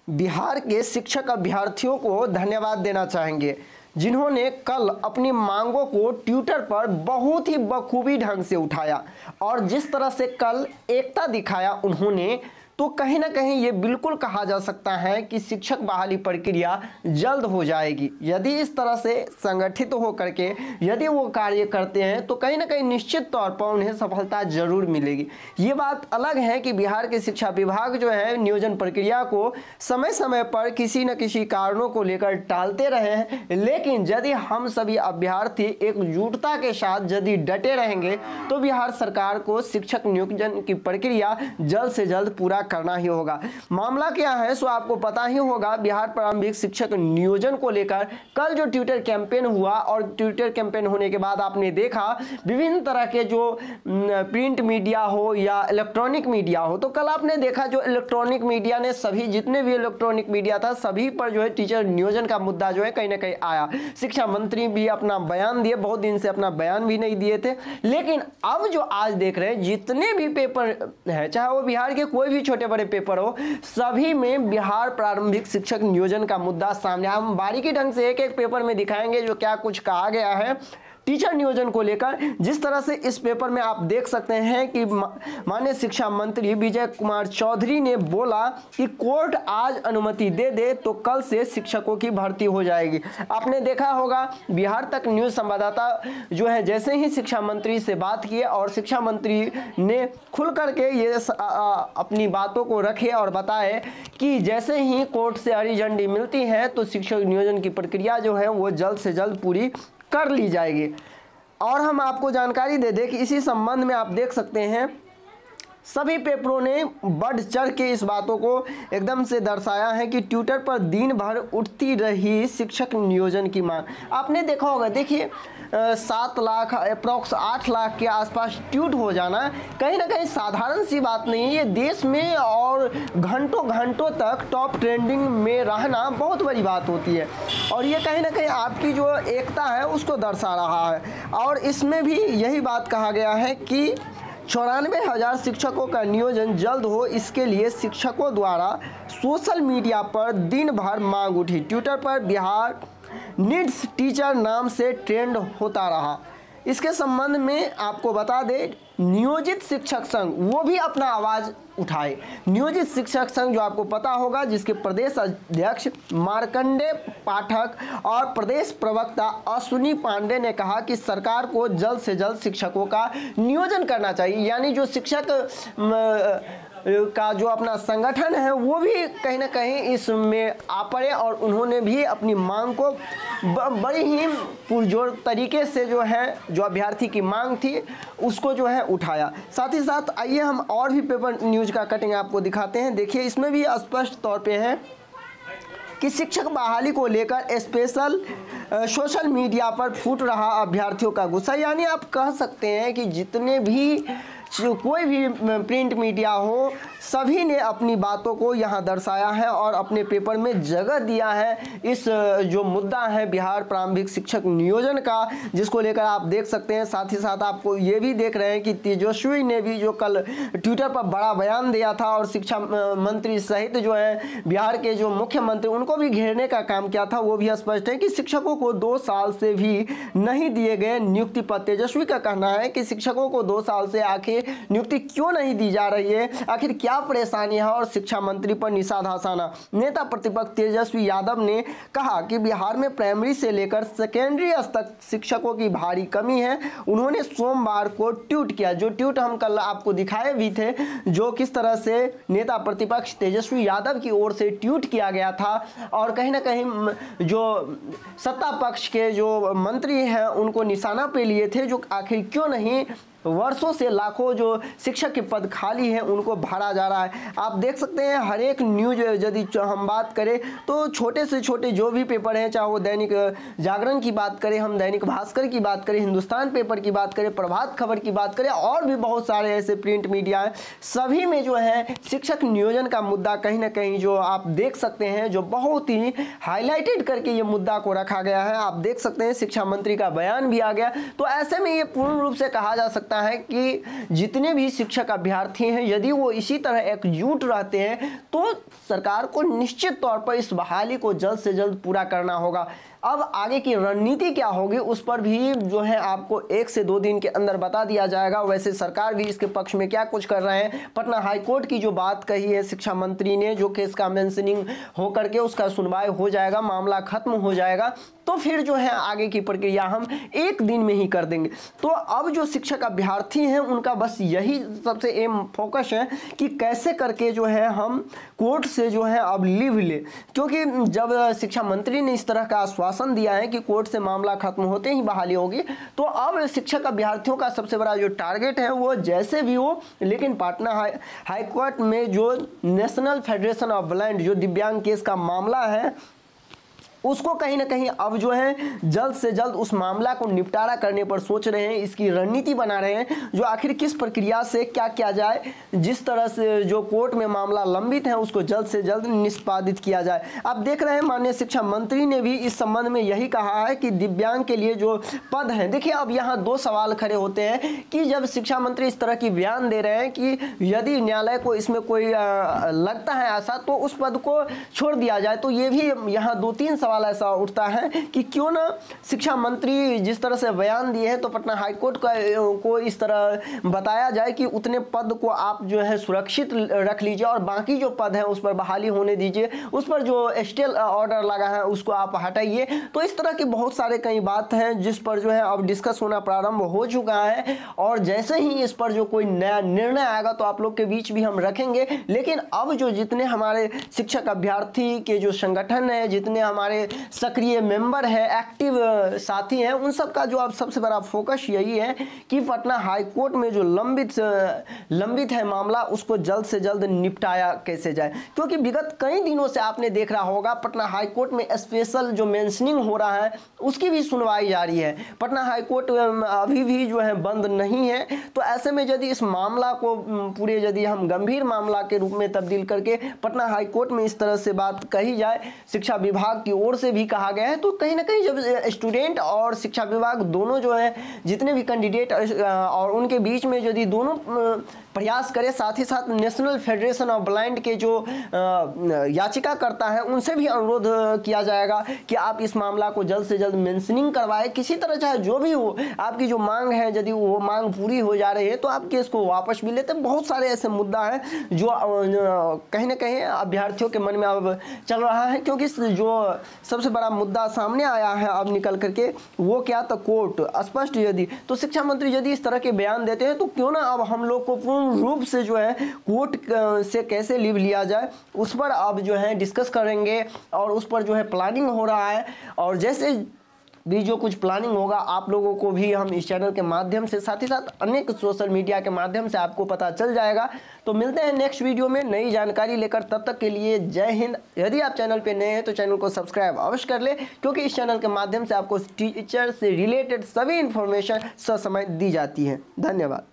बिहार के शिक्षक अभ्यर्थियों को धन्यवाद देना चाहेंगे जिन्होंने कल अपनी मांगों को ट्विटर पर बहुत ही बखूबी ढंग से उठाया और जिस तरह से कल एकता दिखाया उन्होंने, तो कहीं ना कहीं ये बिल्कुल कहा जा सकता है कि शिक्षक बहाली प्रक्रिया जल्द हो जाएगी। यदि इस तरह से संगठित होकर के यदि वो कार्य करते हैं तो कहीं ना कहीं निश्चित तौर पर उन्हें सफलता जरूर मिलेगी। ये बात अलग है कि बिहार के शिक्षा विभाग जो है नियोजन प्रक्रिया को समय समय पर किसी न किसी कारणों को लेकर टालते रहे हैं, लेकिन यदि हम सभी अभ्यर्थी एकजुटता के साथ यदि डटे रहेंगे तो बिहार सरकार को शिक्षक नियोजन की प्रक्रिया जल्द से जल्द पूरा करना ही होगा। मामला क्या है सो आपको पता ही होगा। बिहार प्रारंभिक शिक्षक नियोजन को लेकर कल जो ट्विटर कैंपेन हुआ और ट्विटर कैंपेन होने के बाद आपने देखा विभिन्न तरह के जो प्रिंट मीडिया हो या इलेक्ट्रॉनिक मीडिया हो, तो कल आपने देखा जो इलेक्ट्रॉनिक मीडिया ने सभी जितने भी इलेक्ट्रॉनिक मीडिया था सभी पर जो है टीचर नियोजन का मुद्दा जो है कहीं ना कहीं आया। शिक्षा मंत्री भी अपना बयान दिए, बहुत दिन से अपना बयान भी नहीं दिए थे, लेकिन अब जो आज देख रहे हैं जितने भी पेपर है चाहे वो बिहार के कोई भी छोटे बड़े पेपर हो, सभी में बिहार प्रारंभिक शिक्षक नियोजन का मुद्दा सामने। हम बारीकी ढंग से एक एक पेपर में दिखाएंगे जो क्या कुछ कहा गया है टीचर नियोजन को लेकर। जिस तरह से इस पेपर में आप देख सकते हैं कि माननीय शिक्षा मंत्री विजय कुमार चौधरी ने बोला कि कोर्ट आज अनुमति दे दे तो कल से शिक्षकों की भर्ती हो जाएगी। आपने देखा होगा बिहार तक न्यूज संवाददाता जो है जैसे ही शिक्षा मंत्री से बात किए और शिक्षा मंत्री ने खुल करके ये अपनी बातों को रखे और बताए कि जैसे ही कोर्ट से हरी झंडी मिलती है तो शिक्षक नियोजन की प्रक्रिया जो है वो जल्द से जल्द पूरी कर ली जाएगी। और हम आपको जानकारी दे दें कि इसी संबंध में आप देख सकते हैं सभी पेपरों ने बढ़ चढ़ के इस बातों को एकदम से दर्शाया है कि ट्विटर पर दिन भर उठती रही शिक्षक नियोजन की मांग। आपने देखा होगा, देखिए 7 लाख अप्रॉक्स 8 लाख के आसपास ट्वीट हो जाना कहीं ना कहीं साधारण सी बात नहीं है। ये देश में और घंटों घंटों तक टॉप ट्रेंडिंग में रहना बहुत बड़ी बात होती है और ये कहीं ना कहीं आपकी जो एकता है उसको दर्शा रहा है। और इसमें भी यही बात कहा गया है कि 94,000 शिक्षकों का नियोजन जल्द हो, इसके लिए शिक्षकों द्वारा सोशल मीडिया पर दिन भर मांग उठी। ट्विटर पर बिहार नीड्स टीचर नाम से ट्रेंड होता रहा। इसके संबंध में आपको बता दें नियोजित शिक्षक संघ वो भी अपना आवाज़ उठाए। नियोजित शिक्षक संघ जो आपको पता होगा जिसके प्रदेश अध्यक्ष मार्कंडे पाठक और प्रदेश प्रवक्ता अश्विनी पांडे ने कहा कि सरकार को जल्द से जल्द शिक्षकों का नियोजन करना चाहिए। यानी जो शिक्षक का जो अपना संगठन है वो भी कहीं ना कहीं इसमें आ पड़े और उन्होंने भी अपनी मांग को बड़ी ही पुरजोर तरीके से जो है जो अभ्यर्थी की मांग थी उसको जो है उठाया। साथ ही साथ आइए हम और भी पेपर न्यूज का कटिंग आपको दिखाते हैं। देखिए इसमें भी स्पष्ट तौर पे है कि शिक्षक बहाली को लेकर स्पेशल सोशल मीडिया पर फूट रहा अभ्यर्थियों का गुस्सा। यानी आप कह सकते हैं कि जितने भी कोई भी प्रिंट मीडिया हो सभी ने अपनी बातों को यहाँ दर्शाया है और अपने पेपर में जगह दिया है इस जो मुद्दा है बिहार प्रारंभिक शिक्षक नियोजन का, जिसको लेकर आप देख सकते हैं। साथ ही साथ आपको ये भी देख रहे हैं कि तेजस्वी ने भी जो कल ट्विटर पर बड़ा बयान दिया था और शिक्षा मंत्री सहित जो है बिहार के जो मुख्यमंत्री उनको भी घेरने का काम किया था। वो भी स्पष्ट है कि शिक्षकों को 2 साल से भी नहीं दिए गए नियुक्ति पत्र। तेजस्वी का कहना है कि शिक्षकों को 2 साल से आखिर नियुक्ति क्यों नहीं दी जा रही है, आखिर क्या परेशानी है, और शिक्षा मंत्री पर निशाना। नेता प्रतिपक्ष तेजस्वी यादव ने कहा कि बिहार में प्राइमरी से लेकर सेकेंडरी तक शिक्षकों की भारी कमी है। उन्होंने सोमवार को ट्वीट किया, जो ट्वीट हम कल आपको दिखाए भी थे, जो किस तरह से नेता प्रतिपक्ष तेजस्वी यादव की ओर से ट्वीट किया गया था और कहीं ना कहीं जो सत्ता पक्ष के जो मंत्री हैं उनको निशाना पे लिए थे, जो आखिर क्यों नहीं वर्षों से लाखों जो शिक्षक के पद खाली हैं उनको भरा जा रहा है। आप देख सकते हैं हर एक न्यूज यदि हम बात करें तो छोटे से छोटे जो भी पेपर हैं, चाहे वो दैनिक जागरण की बात करें, हम दैनिक भास्कर की बात करें, हिंदुस्तान पेपर की बात करें, प्रभात खबर की बात करें और भी बहुत सारे ऐसे प्रिंट मीडिया हैं, सभी में जो है शिक्षक नियोजन का मुद्दा कहीं ना कहीं जो आप देख सकते हैं जो बहुत ही हाईलाइटेड करके ये मुद्दा को रखा गया है। आप देख सकते हैं शिक्षा मंत्री का बयान भी आ गया। तो ऐसे में ये पूर्ण रूप से कहा जा सकता लगता है कि जितने भी शिक्षक अभ्यर्थी हैं यदि वो इसी तरह एकजुट रहते हैं तो सरकार को निश्चित तौर पर इस बहाली को जल्द से जल्द पूरा करना होगा। अब आगे की रणनीति क्या होगी उस पर भी जो है आपको 1 से 2 दिन के अंदर बता दिया जाएगा। वैसे सरकार भी इसके पक्ष में क्या कुछ कर रहे हैं, पटना हाईकोर्ट की जो बात कही है शिक्षा मंत्री ने, जो केस का मेंशनिंग हो करके उसका सुनवाई हो जाएगा, मामला खत्म हो जाएगा, तो फिर जो है आगे की प्रक्रिया हम 1 दिन में ही कर देंगे। तो अब जो शिक्षक अभ्यर्थी हैं उनका बस यही सबसे एम फोकस है कि कैसे करके जो है हम कोर्ट से जो है अब लीव ले, क्योंकि जब शिक्षा मंत्री ने इस तरह का आश्वासन दिया है कि कोर्ट से मामला खत्म होते ही बहाली होगी, तो अब शिक्षक अभ्यर्थियों का सबसे बड़ा जो टारगेट है वो जैसे भी हो, लेकिन पटना हाईकोर्ट में जो नेशनल फेडरेशन ऑफ ब्लाइंड जो दिव्यांग केस का मामला है उसको कहीं ना कहीं अब जो है जल्द से जल्द उस मामला को निपटारा करने पर सोच रहे हैं, इसकी रणनीति बना रहे हैं, जो आखिर किस प्रक्रिया से क्या किया जाए, जिस तरह से जो कोर्ट में मामला लंबित है उसको जल्द से जल्द निष्पादित किया जाए। आप देख रहे हैं माननीय शिक्षा मंत्री ने भी इस संबंध में यही कहा है कि दिव्यांग के लिए जो पद हैं, देखिए अब यहाँ 2 सवाल खड़े होते हैं कि जब शिक्षा मंत्री इस तरह की बयान दे रहे हैं कि यदि न्यायालय को इसमें कोई लगता है ऐसा तो उस पद को छोड़ दिया जाए, तो ये भी यहाँ 2-3 सवाल ऐसा उठता है कि क्यों ना शिक्षा मंत्री जिस तरह से बयान दिए हैं तो पटना हाईकोर्ट को इस तरह बताया जाए कि उतने पद को आप जो है सुरक्षित रख लीजिए और बाकी जो पद है उस पर बहाली होने दीजिए, उस पर जो स्टे ऑर्डर लगा है उसको आप हटाइए। तो इस तरह की बहुत सारे कई बात हैं जिस पर जो है अब डिस्कस होना प्रारंभ हो चुका है, और जैसे ही इस पर जो कोई नया निर्णय आएगा तो आप लोग के बीच भी हम रखेंगे। लेकिन अब जो जितने हमारे शिक्षक अभ्यर्थी के जो संगठन है, जितने हमारे सक्रिय मेंबर है, एक्टिव साथी हैं, उन सब का जो अब सबसे बड़ा फोकस यही है कि पटना हाईकोर्ट में जो लंबित है मामला उसको जल्द से जल्द निपटाया कैसे जाए। क्योंकि विगत कई दिनों से आपने देख रहा होगा पटना हाईकोर्ट में स्पेशल जो मेंशनिंग हो रहा है उसकी भी सुनवाई जारी है। पटना हाईकोर्ट अभी भी जो है बंद नहीं है। तो ऐसे में यदि इस मामला को पूरे यदि हम गंभीर मामला के रूप में तब्दील करके पटना हाईकोर्ट में इस तरह से बात कही जाए, शिक्षा विभाग की ओर से भी कहा गया है, तो कहीं ना कहीं जब स्टूडेंट और शिक्षा विभाग दोनों जो है जितने भी कैंडिडेट और उनके बीच में यदि दोनों प्रयास करें, साथ ही साथ नेशनल फेडरेशन ऑफ ब्लाइंड के जो याचिका करता है उनसे भी अनुरोध किया जाएगा कि आप इस मामला को जल्द से जल्द मेंशनिंग करवाएं किसी तरह, चाहे जो भी हो आपकी जो मांग है, यदि वो मांग पूरी हो जा रही है तो आप केस को वापस भी लेते हैं। बहुत सारे ऐसे मुद्दा है जो कहीं ना कहीं अभ्यर्थियों के मन में अब चल रहा है, क्योंकि जो सबसे बड़ा मुद्दा सामने आया है अब निकल करके वो क्या, तो कोर्ट स्पष्ट यदि तो शिक्षा मंत्री यदि इस तरह के बयान देते हैं तो क्यों ना अब हम लोग को पूर्ण रूप से जो है कोर्ट से कैसे लीव लिया जाए उस पर अब जो है डिस्कस करेंगे, और उस पर जो है प्लानिंग हो रहा है। और जैसे भी जो कुछ प्लानिंग होगा आप लोगों को भी हम इस चैनल के माध्यम से, साथ ही साथ अनेक सोशल मीडिया के माध्यम से आपको पता चल जाएगा। तो मिलते हैं नेक्स्ट वीडियो में नई जानकारी लेकर, तब तक के लिए जय हिंद। यदि आप चैनल पे नए हैं तो चैनल को सब्सक्राइब अवश्य कर ले, क्योंकि इस चैनल के माध्यम से आपको टीचर से रिलेटेड सभी इंफॉर्मेशन ससमय दी जाती है। धन्यवाद।